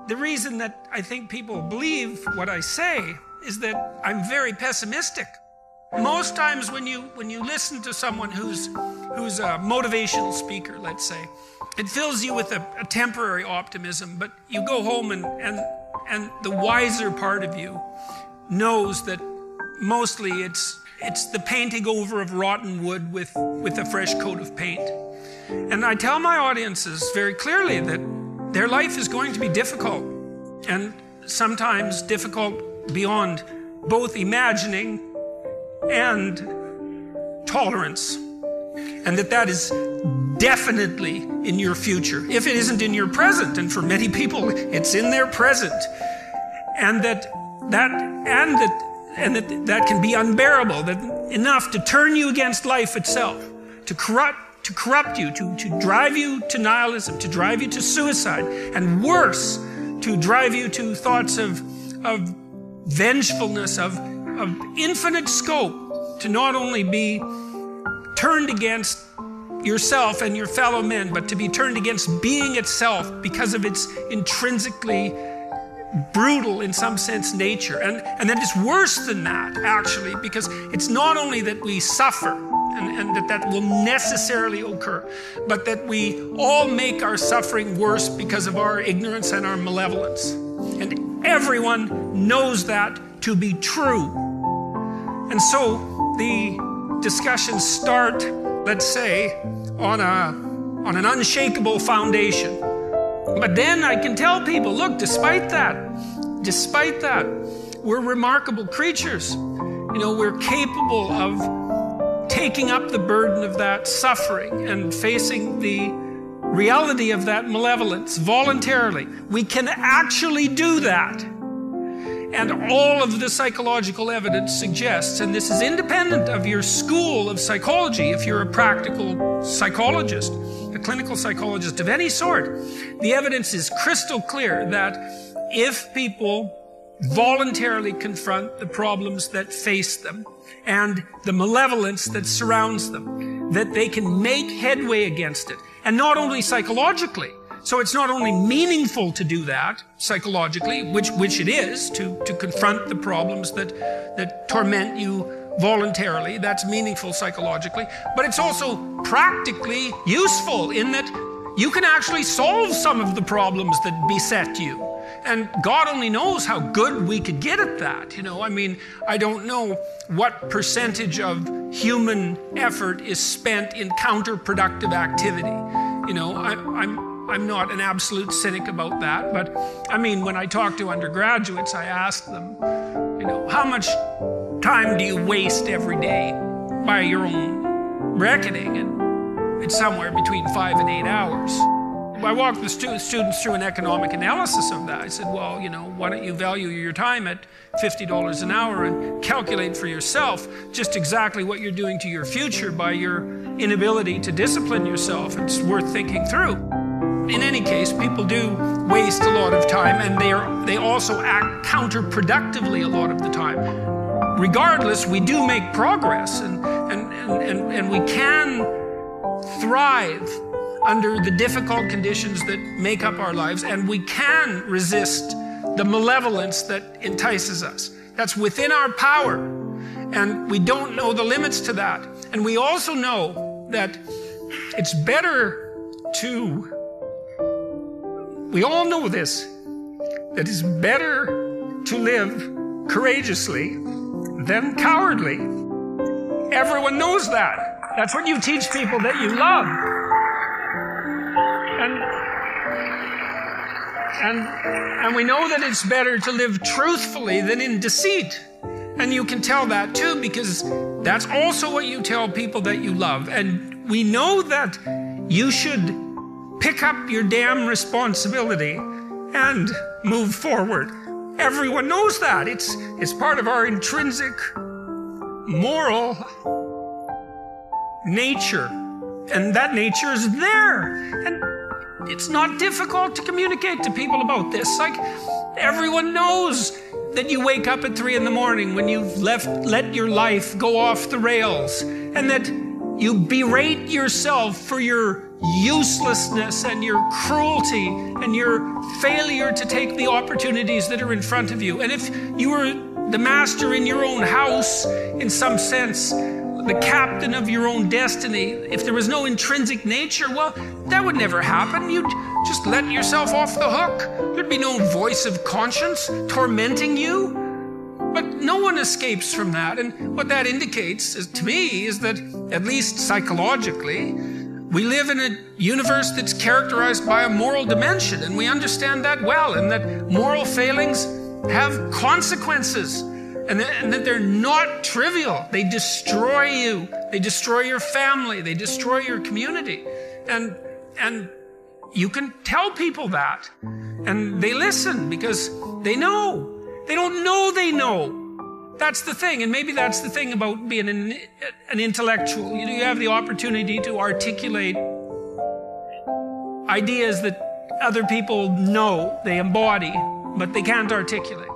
The reason that I think people believe what I say is that I'm very pessimistic. Most times when you listen to someone who's a motivational speaker, let's say, it fills you with a temporary optimism, but you go home and the wiser part of you knows that mostly it's the painting over of rotten wood with a fresh coat of paint. And I tell my audiences very clearly that their life is going to be difficult, and sometimes difficult beyond both imagining and tolerance. And that is definitely in your future, if it isn't in your present. And for many people, it's in their present. And that can be unbearable, that enough to turn you against life itself, to corrupt you, to drive you to nihilism, to drive you to suicide, and worse, to drive you to thoughts of vengefulness, of infinite scope, to not only be turned against yourself and your fellow men, but to be turned against being itself because of its intrinsically brutal, in some sense, nature. And that it's worse than that, actually, because it's not only that we suffer, and that will necessarily occur, but that we all make our suffering worse because of our ignorance and our malevolence. And everyone knows that to be true. And so the discussions start, let's say, on an unshakable foundation. But then I can tell people, look, despite that, we're remarkable creatures. We're capable of taking up the burden of that suffering and facing the reality of that malevolence voluntarily. We can actually do that. And all of the psychological evidence suggests, and this is independent of your school of psychology, if you're a practical psychologist, a clinical psychologist of any sort, the evidence is crystal clear that if people voluntarily confront the problems that face them and the malevolence that surrounds them, that they can make headway against it. And not only psychologically. So it's not only meaningful to do that psychologically, which it is, to confront the problems that torment you voluntarily. That's meaningful psychologically. But it's also practically useful in that you can actually solve some of the problems that beset you. And God only knows how good we could get at that. I don't know what percentage of human effort is spent in counterproductive activity. I'm not an absolute cynic about that, but when I talk to undergraduates, I ask them, how much time do you waste every day by your own reckoning? And it's somewhere between 5 and 8 hours. I walked the students through an economic analysis of that. I said, well, why don't you value your time at $50 an hour and calculate for yourself just exactly what you're doing to your future by your inability to discipline yourself. It's worth thinking through. In any case, people do waste a lot of time, and they also act counterproductively a lot of the time. Regardless, we do make progress, and we can thrive under the difficult conditions that make up our lives, and we can resist the malevolence that entices us. That's within our power, and we don't know the limits to that. And we also know that it's better to, we all know this, that it's better to live courageously than cowardly. Everyone knows that. That's what you teach people that you love. And we know that it's better to live truthfully than in deceit. And you can tell that too, because that's also what you tell people that you love. And we know that you should pick up your damn responsibility and move forward. Everyone knows that. It's part of our intrinsic moral nature. And that nature is there. And it's not difficult to communicate to people about this. Like, everyone knows that you wake up at 3 in the morning when you've let your life go off the rails, and that you berate yourself for your uselessness and your cruelty and your failure to take the opportunities that are in front of you. And if you were the master in your own house, in some sense, the captain of your own destiny, if there was no intrinsic nature, well, that would never happen. You'd just let yourself off the hook. There'd be no voice of conscience tormenting you. But no one escapes from that. And what that indicates to me is that, at least psychologically, we live in a universe that's characterized by a moral dimension, and we understand that well, and that moral failings have consequences, and that they're not trivial. They destroy you. They destroy your family. They destroy your community. And you can tell people that, and they listen because they know. They don't know they know. That's the thing, and maybe that's the thing about being an intellectual. You have the opportunity to articulate ideas that other people know, they embody, but they can't articulate.